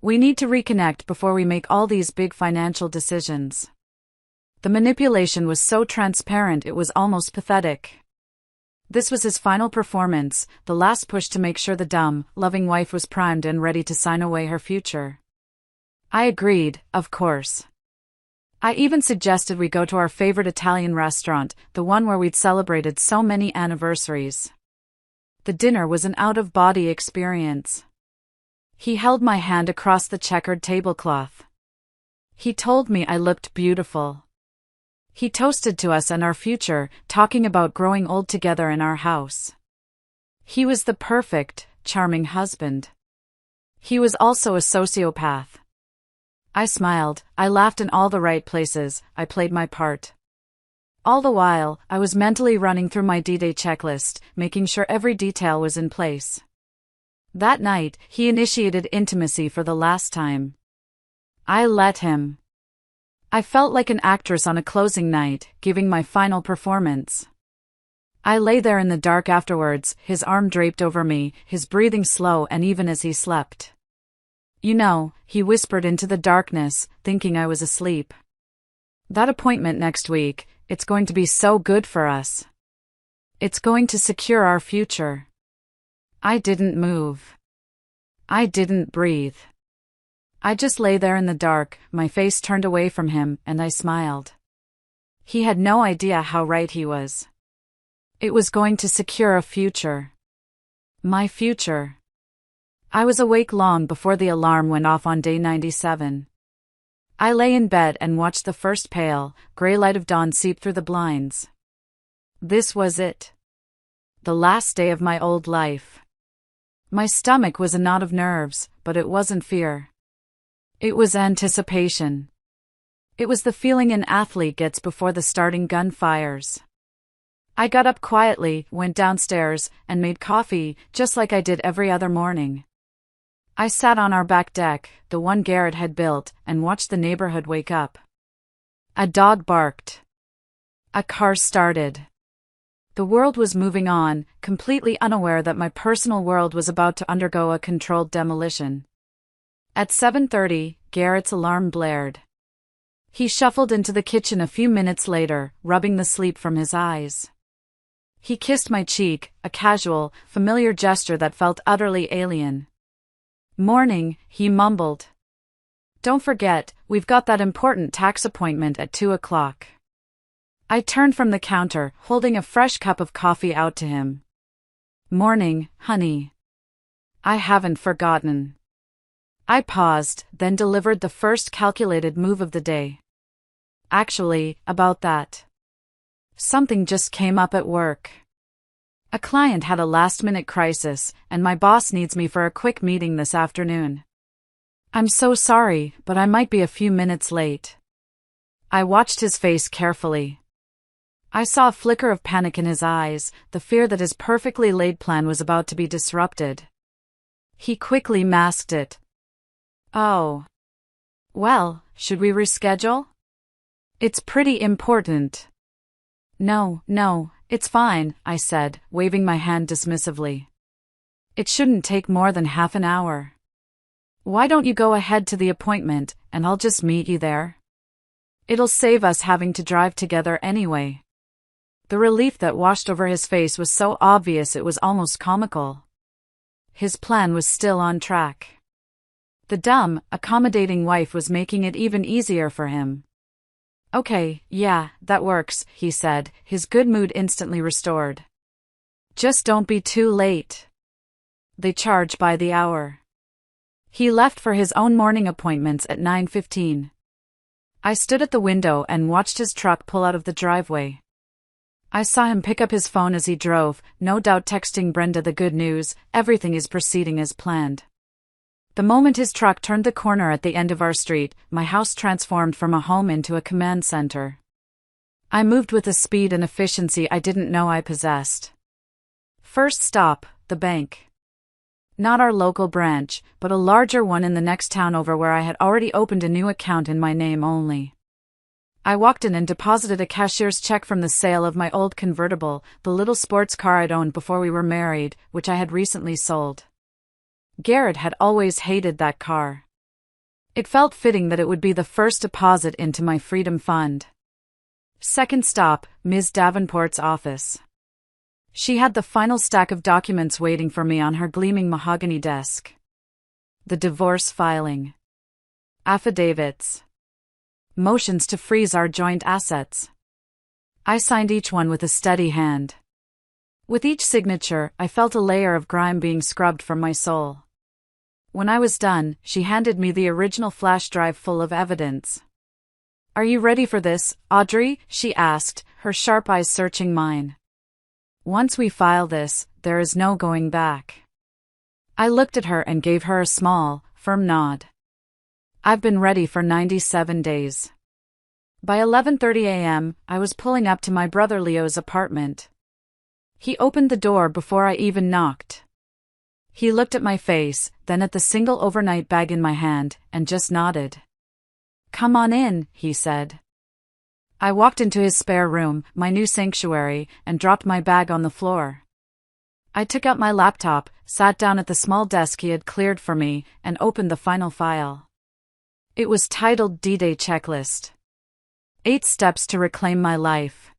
A: We need to reconnect before we make all these big financial decisions. The manipulation was so transparent it was almost pathetic. This was his final performance, the last push to make sure the dumb, loving wife was primed and ready to sign away her future. I agreed, of course. I even suggested we go to our favorite Italian restaurant, the one where we'd celebrated so many anniversaries. The dinner was an out-of-body experience. He held my hand across the checkered tablecloth. He told me I looked beautiful. He toasted to us and our future, talking about growing old together in our house. He was the perfect, charming husband. He was also a sociopath. I smiled, I laughed in all the right places, I played my part. All the while, I was mentally running through my D-Day checklist, making sure every detail was in place. That night, he initiated intimacy for the last time. I let him. I felt like an actress on a closing night, giving my final performance. I lay there in the dark afterwards, his arm draped over me, his breathing slow and even as he slept. You know, he whispered into the darkness, thinking I was asleep. That appointment next week, it's going to be so good for us. It's going to secure our future. I didn't move. I didn't breathe. I just lay there in the dark, my face turned away from him, and I smiled. He had no idea how right he was. It was going to secure a future. My future. I was awake long before the alarm went off on day 97. I lay in bed and watched the first pale, gray light of dawn seep through the blinds. This was it. The last day of my old life. My stomach was a knot of nerves, but it wasn't fear. It was anticipation. It was the feeling an athlete gets before the starting gun fires. I got up quietly, went downstairs, and made coffee, just like I did every other morning. I sat on our back deck, the one Garrett had built, and watched the neighborhood wake up. A dog barked. A car started. The world was moving on, completely unaware that my personal world was about to undergo a controlled demolition. At 7:30, Garrett's alarm blared. He shuffled into the kitchen a few minutes later, rubbing the sleep from his eyes. He kissed my cheek, a casual, familiar gesture that felt utterly alien. Morning, he mumbled. Don't forget, we've got that important tax appointment at 2 o'clock. I turned from the counter, holding a fresh cup of coffee out to him. Morning, honey. I haven't forgotten. I paused, then delivered the first calculated move of the day. Actually, about that. Something just came up at work. A client had a last-minute crisis, and my boss needs me for a quick meeting this afternoon. I'm so sorry, but I might be a few minutes late. I watched his face carefully. I saw a flicker of panic in his eyes, the fear that his perfectly laid plan was about to be disrupted. He quickly masked it. Oh. Well, should we reschedule? It's pretty important. No, it's fine, I said, waving my hand dismissively. It shouldn't take more than half an hour. Why don't you go ahead to the appointment, and I'll just meet you there? It'll save us having to drive together anyway. The relief that washed over his face was so obvious it was almost comical. His plan was still on track. The dumb, accommodating wife was making it even easier for him. Okay, yeah, that works, he said, his good mood instantly restored. Just don't be too late. They charge by the hour. He left for his own morning appointments at 9:15. I stood at the window and watched his truck pull out of the driveway. I saw him pick up his phone as he drove, no doubt texting Brenda the good news, everything is proceeding as planned. The moment his truck turned the corner at the end of our street, my house transformed from a home into a command center. I moved with a speed and efficiency I didn't know I possessed. First stop, the bank. Not our local branch, but a larger one in the next town over where I had already opened a new account in my name only. I walked in and deposited a cashier's check from the sale of my old convertible, the little sports car I'd owned before we were married, which I had recently sold. Garrett had always hated that car. It felt fitting that it would be the first deposit into my freedom fund. Second stop, Ms. Davenport's office. She had the final stack of documents waiting for me on her gleaming mahogany desk. The divorce filing. Affidavits. Motions to freeze our joint assets. I signed each one with a steady hand. With each signature, I felt a layer of grime being scrubbed from my soul. When I was done, she handed me the original flash drive full of evidence. "Are you ready for this, Audrey?" she asked, her sharp eyes searching mine. "Once we file this, there is no going back." I looked at her and gave her a small, firm nod. I've been ready for 97 days. By 11:30 a.m., I was pulling up to my brother Leo's apartment. He opened the door before I even knocked. He looked at my face, then at the single overnight bag in my hand, and just nodded. "Come on in," he said. I walked into his spare room, my new sanctuary, and dropped my bag on the floor. I took out my laptop, sat down at the small desk he had cleared for me, and opened the final file. It was titled D-Day Checklist. 8 steps to reclaim my life.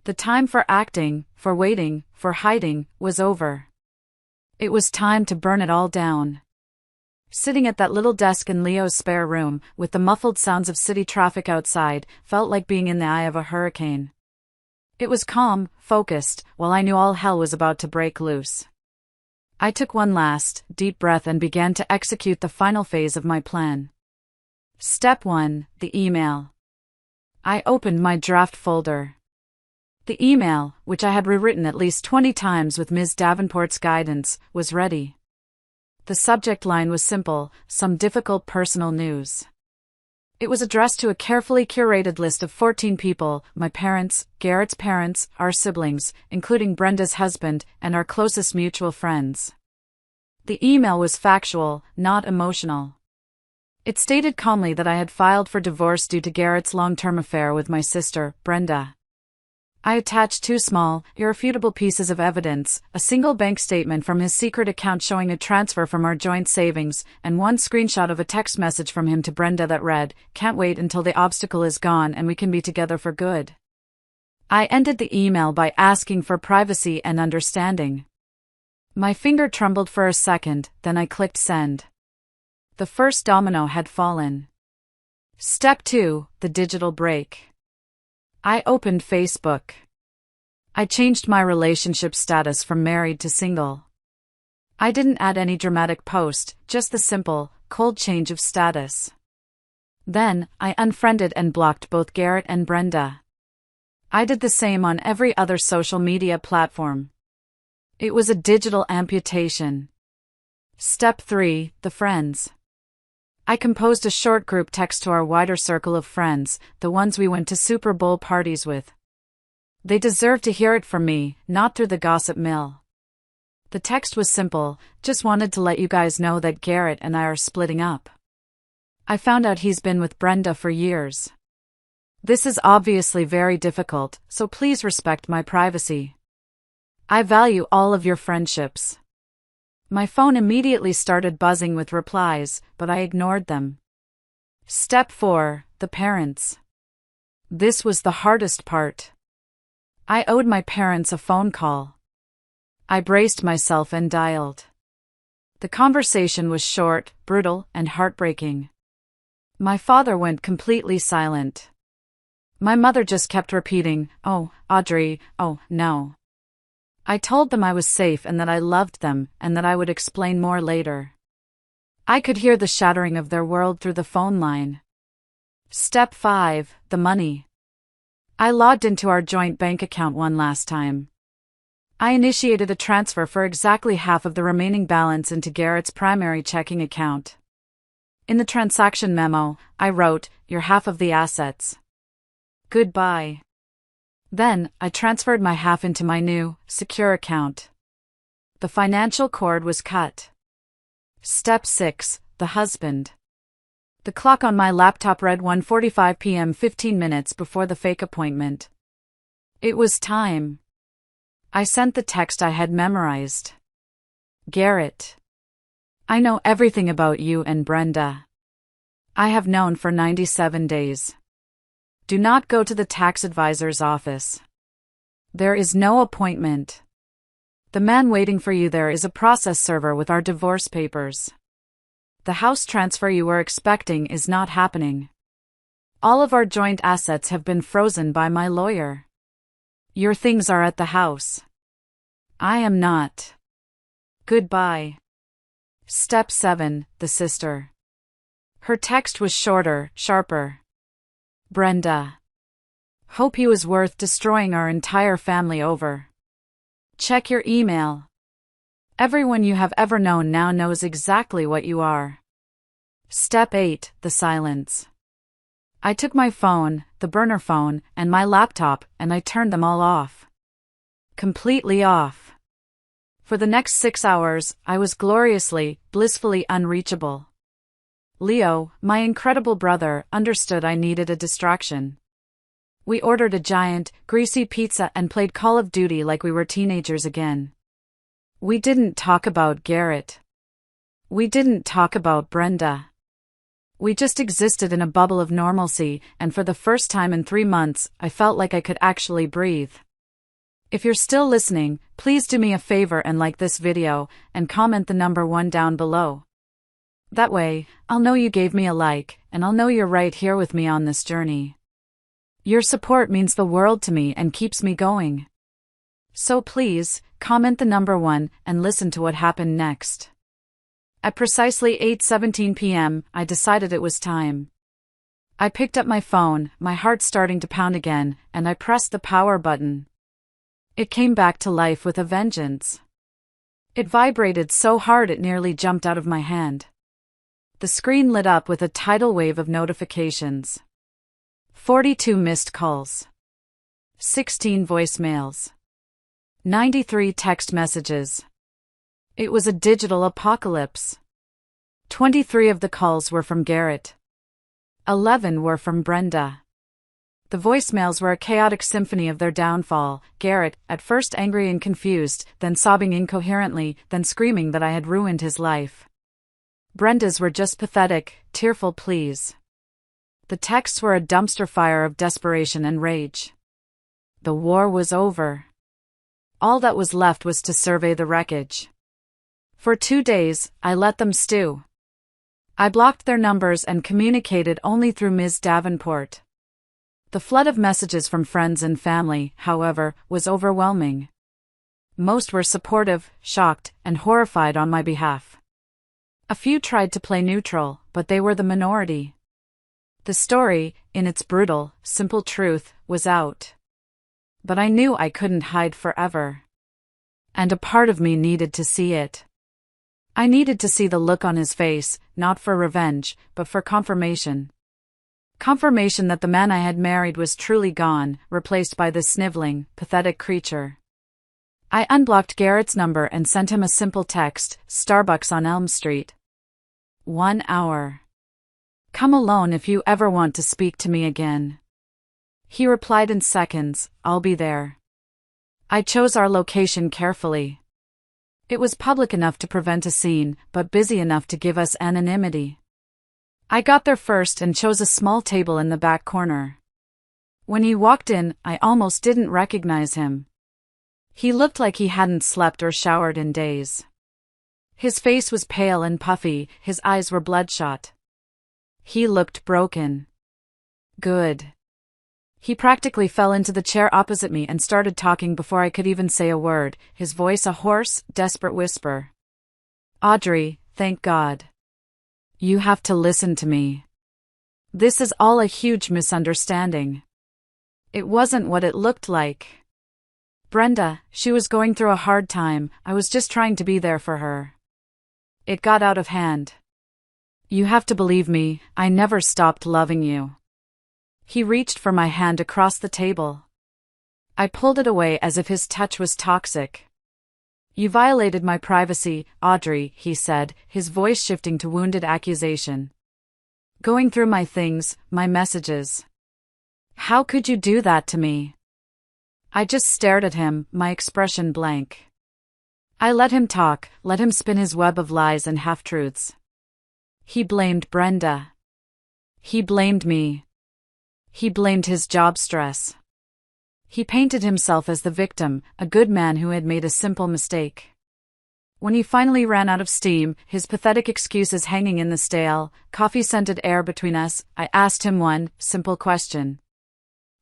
A: The time for acting, for waiting, for hiding, was over. It was time to burn it all down. Sitting at that little desk in Leo's spare room, with the muffled sounds of city traffic outside, felt like being in the eye of a hurricane. It was calm, focused, while I knew all hell was about to break loose. I took one last, deep breath and began to execute the final phase of my plan. Step 1, the email. I opened my draft folder. The email, which I had rewritten at least 20 times with Ms. Davenport's guidance, was ready. The subject line was simple: some difficult personal news. It was addressed to a carefully curated list of 14 people: my parents, Garrett's parents, our siblings, including Brenda's husband, and our closest mutual friends. The email was factual, not emotional. It stated calmly that I had filed for divorce due to Garrett's long-term affair with my sister, Brenda. I attached 2 small, irrefutable pieces of evidence: a single bank statement from his secret account showing a transfer from our joint savings, and one screenshot of a text message from him to Brenda that read, "Can't wait until the obstacle is gone and we can be together for good." I ended the email by asking for privacy and understanding. My finger trembled for a second, then I clicked send. The first domino had fallen. Step 2, the digital break. I opened Facebook. I changed my relationship status from married to single. I didn't add any dramatic post, just the simple, cold change of status. Then, I unfriended and blocked both Garrett and Brenda. I did the same on every other social media platform. It was a digital amputation. Step 3, the friends. I composed a short group text to our wider circle of friends, the ones we went to Super Bowl parties with. They deserved to hear it from me, not through the gossip mill. The text was simple: just wanted to let you guys know that Garrett and I are splitting up. I found out he's been with Brenda for years. This is obviously very difficult, so please respect my privacy. I value all of your friendships. My phone immediately started buzzing with replies, but I ignored them. Step 4, the parents. This was the hardest part. I owed my parents a phone call. I braced myself and dialed. The conversation was short, brutal, and heartbreaking. My father went completely silent. My mother just kept repeating, "Oh, Audrey, oh, no." I told them I was safe and that I loved them and that I would explain more later. I could hear the shattering of their world through the phone line. Step 5, the money. I logged into our joint bank account one last time. I initiated a transfer for exactly half of the remaining balance into Garrett's primary checking account. In the transaction memo, I wrote, "Your half of the assets. Goodbye." Then, I transferred my half into my new, secure account. The financial cord was cut. Step 6, the husband. The clock on my laptop read 1:45 p.m. 15 minutes before the fake appointment. It was time. I sent the text I had memorized. Garrett. I know everything about you and Brenda. I have known for 97 days. Do not go to the tax advisor's office. There is no appointment. The man waiting for you there is a process server with our divorce papers. The house transfer you were expecting is not happening. All of our joint assets have been frozen by my lawyer. Your things are at the house. I am not. Goodbye. Step 7, the sister. Her text was shorter, sharper. Brenda. Hope he was worth destroying our entire family over. Check your email. Everyone you have ever known now knows exactly what you are. Step 8, the silence. I took my phone, the burner phone, and my laptop, and I turned them all off. Completely off. For the next 6 hours, I was gloriously, blissfully unreachable. Leo, my incredible brother, understood I needed a distraction. We ordered a giant, greasy pizza and played Call of Duty like we were teenagers again. We didn't talk about Garrett. We didn't talk about Brenda. We just existed in a bubble of normalcy, and for the first time in 3 months, I felt like I could actually breathe. If you're still listening, please do me a favor and like this video, and comment the number 1 down below. That way, I'll know you gave me a like, and I'll know you're right here with me on this journey. Your support means the world to me and keeps me going. So please, comment the number 1 and listen to what happened next. At precisely 8:17 p.m., I decided it was time. I picked up my phone, my heart starting to pound again, and I pressed the power button. It came back to life with a vengeance. It vibrated so hard it nearly jumped out of my hand. The screen lit up with a tidal wave of notifications. 42 missed calls. 16 voicemails. 93 text messages. It was a digital apocalypse. 23 of the calls were from Garrett. 11 were from Brenda. The voicemails were a chaotic symphony of their downfall, Garrett, at first angry and confused, then sobbing incoherently, then screaming that I had ruined his life. Brenda's were just pathetic, tearful pleas. The texts were a dumpster fire of desperation and rage. The war was over. All that was left was to survey the wreckage. For 2 days, I let them stew. I blocked their numbers and communicated only through Ms. Davenport. The flood of messages from friends and family, however, was overwhelming. Most were supportive, shocked, and horrified on my behalf. A few tried to play neutral, but they were the minority. The story, in its brutal, simple truth, was out. But I knew I couldn't hide forever. And a part of me needed to see it. I needed to see the look on his face, not for revenge, but for confirmation. Confirmation that the man I had married was truly gone, replaced by this sniveling, pathetic creature. I unblocked Garrett's number and sent him a simple text, Starbucks on Elm Street. 1 hour. Come alone if you ever want to speak to me again. He replied in seconds, I'll be there. I chose our location carefully. It was public enough to prevent a scene, but busy enough to give us anonymity. I got there first and chose a small table in the back corner. When he walked in, I almost didn't recognize him. He looked like he hadn't slept or showered in days. His face was pale and puffy, his eyes were bloodshot. He looked broken. Good. He practically fell into the chair opposite me and started talking before I could even say a word, his voice a hoarse, desperate whisper. Audrey, thank God. You have to listen to me. This is all a huge misunderstanding. It wasn't what it looked like. Brenda, she was going through a hard time, I was just trying to be there for her. It got out of hand. You have to believe me, I never stopped loving you. He reached for my hand across the table. I pulled it away as if his touch was toxic. You violated my privacy, Audrey, he said, his voice shifting to wounded accusation. Going through my things, my messages. How could you do that to me? I just stared at him, my expression blank. I let him talk, let him spin his web of lies and half-truths. He blamed Brenda. He blamed me. He blamed his job stress. He painted himself as the victim, a good man who had made a simple mistake. When he finally ran out of steam, his pathetic excuses hanging in the stale, coffee-scented air between us, I asked him one simple question.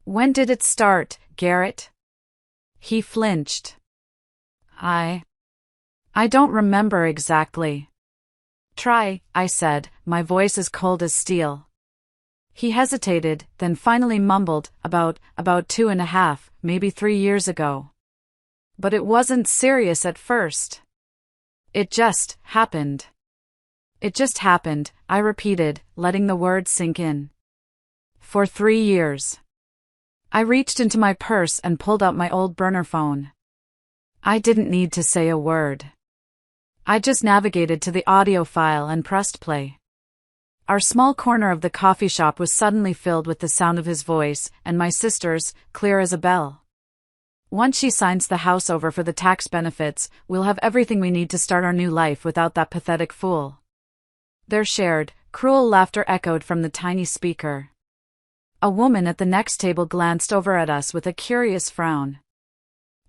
A: When did it start, Garrett? He flinched. I don't remember exactly. Try, I said, my voice as cold as steel. He hesitated, then finally mumbled, about 2.5, maybe 3 years ago. But it wasn't serious at first. It just happened. It just happened, I repeated, letting the words sink in. For 3 years. I reached into my purse and pulled out my old burner phone. I didn't need to say a word. I just navigated to the audio file and pressed play. Our small corner of the coffee shop was suddenly filled with the sound of his voice, and my sister's, clear as a bell. Once she signs the house over for the tax benefits, we'll have everything we need to start our new life without that pathetic fool. Their shared, cruel laughter echoed from the tiny speaker. A woman at the next table glanced over at us with a curious frown.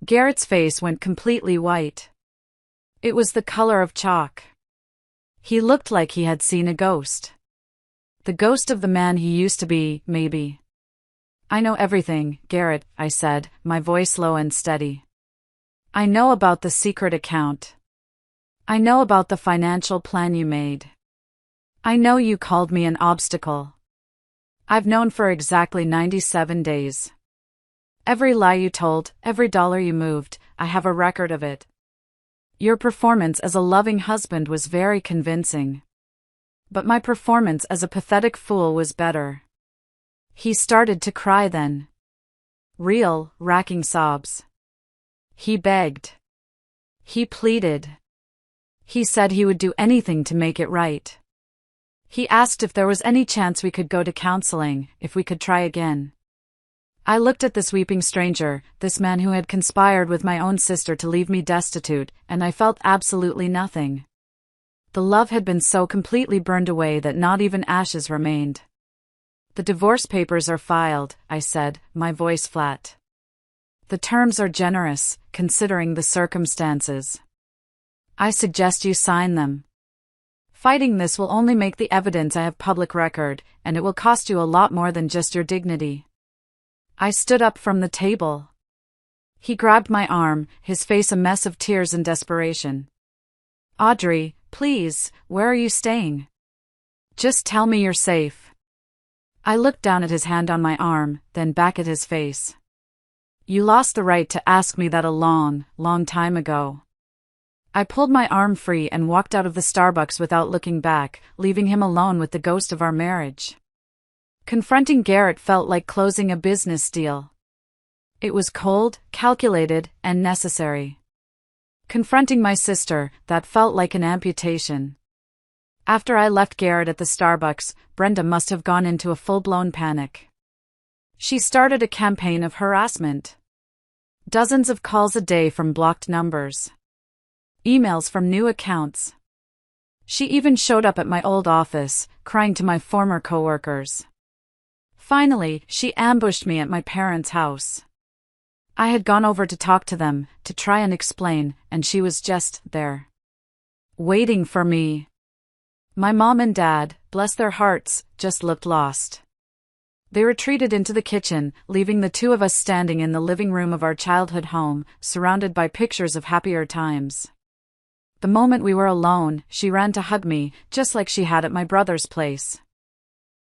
A: Garrett's face went completely white. It was the color of chalk. He looked like he had seen a ghost. The ghost of the man he used to be, maybe. I know everything, Garrett, I said, my voice low and steady. I know about the secret account. I know about the financial plan you made. I know you called me an obstacle. I've known for exactly 97 days. Every lie you told, every dollar you moved, I have a record of it. Your performance as a loving husband was very convincing. But my performance as a pathetic fool was better. He started to cry then. Real, racking sobs. He begged. He pleaded. He said he would do anything to make it right. He asked if there was any chance we could go to counseling, if we could try again. I looked at this weeping stranger, this man who had conspired with my own sister to leave me destitute, and I felt absolutely nothing. The love had been so completely burned away that not even ashes remained. The divorce papers are filed, I said, my voice flat. The terms are generous, considering the circumstances. I suggest you sign them. Fighting this will only make the evidence I have public record, and it will cost you a lot more than just your dignity. I stood up from the table. He grabbed my arm, his face a mess of tears and desperation. Audrey, please, where are you staying? Just tell me you're safe. I looked down at his hand on my arm, then back at his face. You lost the right to ask me that a long, long time ago. I pulled my arm free and walked out of the Starbucks without looking back, leaving him alone with the ghost of our marriage. Confronting Garrett felt like closing a business deal. It was cold, calculated, and necessary. Confronting my sister, that felt like an amputation. After I left Garrett at the Starbucks, Brenda must have gone into a full-blown panic. She started a campaign of harassment. Dozens of calls a day from blocked numbers. Emails from new accounts. She even showed up at my old office, crying to my former coworkers. Finally, she ambushed me at my parents' house. I had gone over to talk to them, to try and explain, and she was just there. Waiting for me. My mom and dad, bless their hearts, just looked lost. They retreated into the kitchen, leaving the two of us standing in the living room of our childhood home, surrounded by pictures of happier times. The moment we were alone, she ran to hug me, just like she had at my brother's place.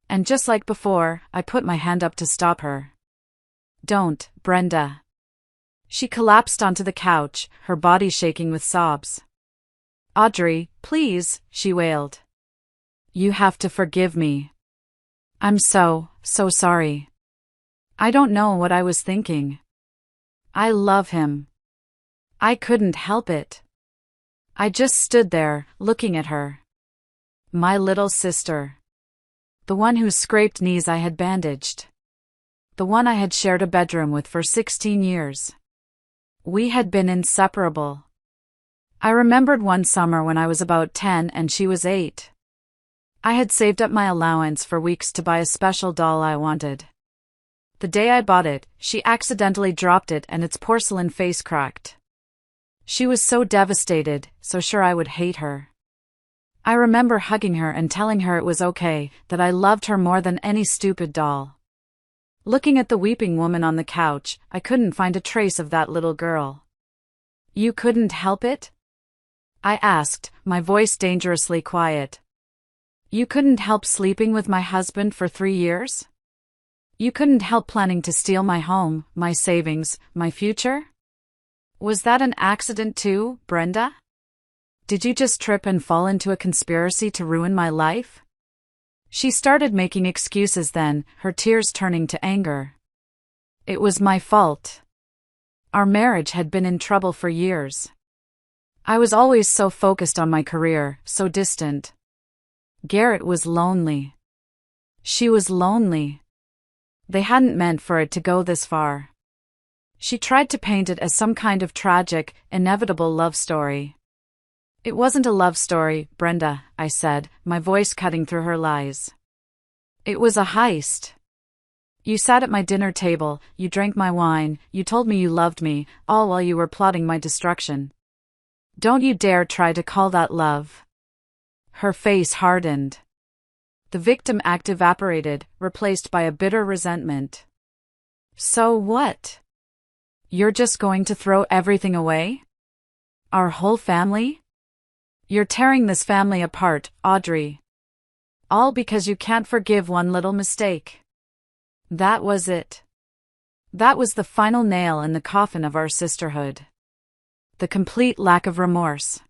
A: And just like before, I put my hand up to stop her. "Don't, Brenda." She collapsed onto the couch, her body shaking with sobs. "Audrey, please," she wailed. "You have to forgive me. I'm so sorry. I don't know what I was thinking. I love him. I couldn't help it." I just stood there, looking at her. My little sister. The one whose scraped knees I had bandaged. The one I had shared a bedroom with for 16 years. We had been inseparable. I remembered one summer when I was about 10 and she was 8. I had saved up my allowance for weeks to buy a special doll I wanted. The day I bought it, she accidentally dropped it and its porcelain face cracked. She was so devastated, so sure I would hate her. I remember hugging her and telling her it was okay, that I loved her more than any stupid doll. Looking at the weeping woman on the couch, I couldn't find a trace of that little girl. "You couldn't help it?" I asked, my voice dangerously quiet. "You couldn't help sleeping with my husband for 3 years? You couldn't help planning to steal my home, my savings, my future? Was that an accident too, Brenda? Did you just trip and fall into a conspiracy to ruin my life?" She started making excuses then, her tears turning to anger. It was my fault. Our marriage had been in trouble for years. I was always so focused on my career, so distant. Garrett was lonely. She was lonely. They hadn't meant for it to go this far. She tried to paint it as some kind of tragic, inevitable love story. "It wasn't a love story, Brenda," I said, my voice cutting through her lies. "It was a heist. You sat at my dinner table, you drank my wine, you told me you loved me, all while you were plotting my destruction. Don't you dare try to call that love." Her face hardened. The victim act evaporated, replaced by a bitter resentment. "So what? You're just going to throw everything away? Our whole family? You're tearing this family apart, Audrey. All because you can't forgive one little mistake." That was it. That was the final nail in the coffin of our sisterhood. The complete lack of remorse.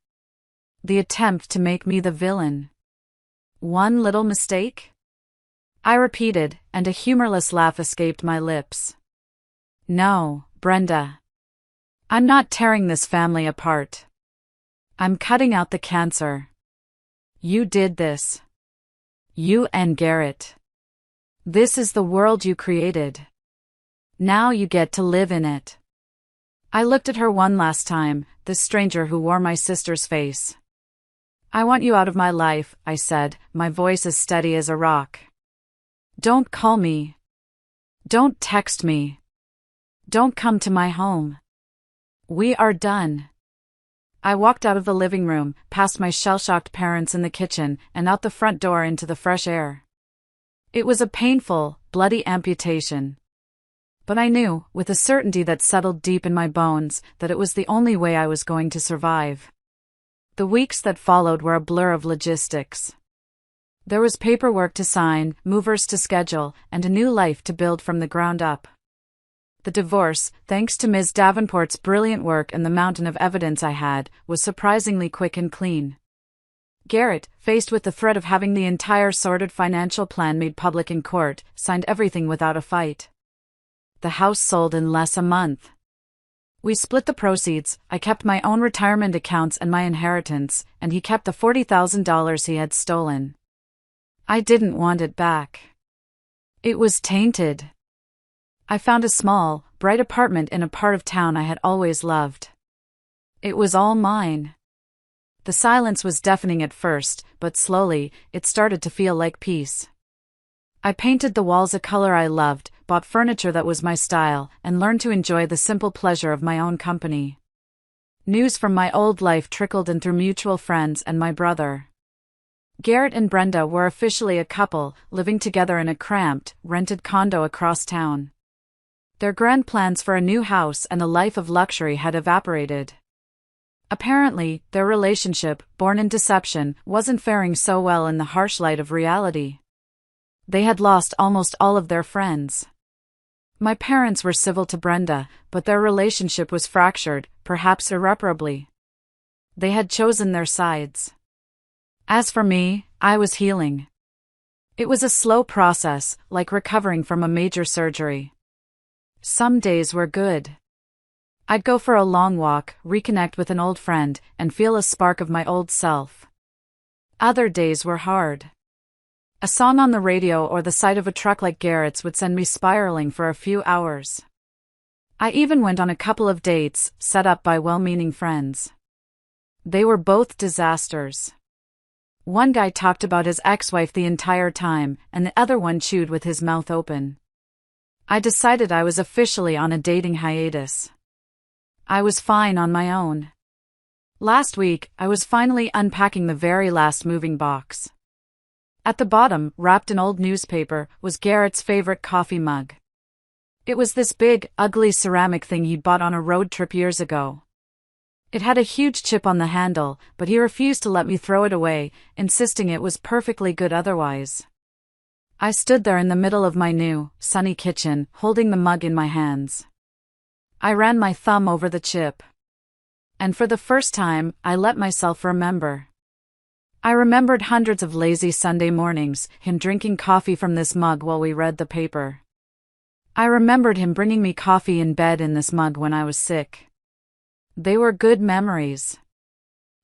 A: The attempt to make me the villain. One little mistake? I repeated, and a humorless laugh escaped my lips. "No, Brenda. I'm not tearing this family apart. I'm cutting out the cancer. You did this. You and Garrett. This is the world you created. Now you get to live in it." I looked at her one last time, this stranger who wore my sister's face. "I want you out of my life," I said, my voice as steady as a rock. "Don't call me. Don't text me. Don't come to my home. We are done." I walked out of the living room, past my shell-shocked parents in the kitchen, and out the front door into the fresh air. It was a painful, bloody amputation. But I knew, with a certainty that settled deep in my bones, that it was the only way I was going to survive. The weeks that followed were a blur of logistics. There was paperwork to sign, movers to schedule, and a new life to build from the ground up. The divorce, thanks to Ms. Davenport's brilliant work and the mountain of evidence I had, was surprisingly quick and clean. Garrett, faced with the threat of having the entire sordid financial plan made public in court, signed everything without a fight. The house sold in less a month. We split the proceeds, I kept my own retirement accounts and my inheritance, and he kept the $40,000 he had stolen. I didn't want it back. It was tainted. I found a small, bright apartment in a part of town I had always loved. It was all mine. The silence was deafening at first, but slowly, it started to feel like peace. I painted the walls a color I loved, bought furniture that was my style, and learned to enjoy the simple pleasure of my own company. News from my old life trickled in through mutual friends and my brother. Garrett and Brenda were officially a couple, living together in a cramped, rented condo across town. Their grand plans for a new house and a life of luxury had evaporated. Apparently, their relationship, born in deception, wasn't faring so well in the harsh light of reality. They had lost almost all of their friends. My parents were civil to Brenda, but their relationship was fractured, perhaps irreparably. They had chosen their sides. As for me, I was healing. It was a slow process, like recovering from a major surgery. Some days were good. I'd go for a long walk, reconnect with an old friend, and feel a spark of my old self. Other days were hard. A song on the radio or the sight of a truck like Garrett's would send me spiraling for a few hours. I even went on a couple of dates, set up by well-meaning friends. They were both disasters. One guy talked about his ex-wife the entire time, and the other one chewed with his mouth open. I decided I was officially on a dating hiatus. I was fine on my own. Last week, I was finally unpacking the very last moving box. At the bottom, wrapped in old newspaper, was Garrett's favorite coffee mug. It was this big, ugly ceramic thing he'd bought on a road trip years ago. It had a huge chip on the handle, but he refused to let me throw it away, insisting it was perfectly good otherwise. I stood there in the middle of my new, sunny kitchen, holding the mug in my hands. I ran my thumb over the chip. And for the first time, I let myself remember. I remembered hundreds of lazy Sunday mornings, him drinking coffee from this mug while we read the paper. I remembered him bringing me coffee in bed in this mug when I was sick. They were good memories.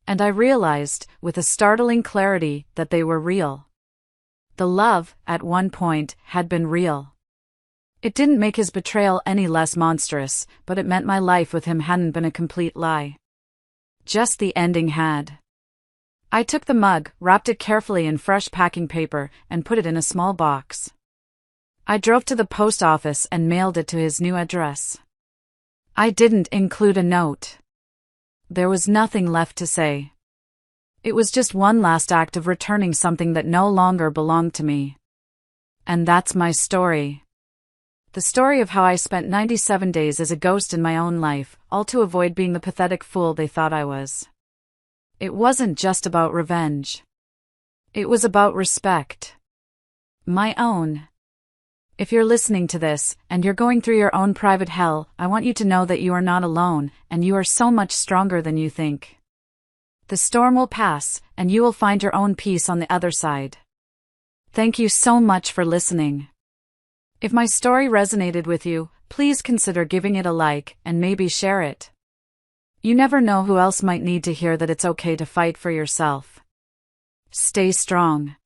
A: And I realized, with a startling clarity, that they were real. The love, at one point, had been real. It didn't make his betrayal any less monstrous, but it meant my life with him hadn't been a complete lie. Just the ending had. I took the mug, wrapped it carefully in fresh packing paper, and put it in a small box. I drove to the post office and mailed it to his new address. I didn't include a note. There was nothing left to say. It was just one last act of returning something that no longer belonged to me. And that's my story. The story of how I spent 97 days as a ghost in my own life, all to avoid being the pathetic fool they thought I was. It wasn't just about revenge. It was about respect. My own. If you're listening to this, and you're going through your own private hell, I want you to know that you are not alone, and you are so much stronger than you think. The storm will pass, and you will find your own peace on the other side. Thank you so much for listening. If my story resonated with you, please consider giving it a like, and maybe share it. You never know who else might need to hear that it's okay to fight for yourself. Stay strong.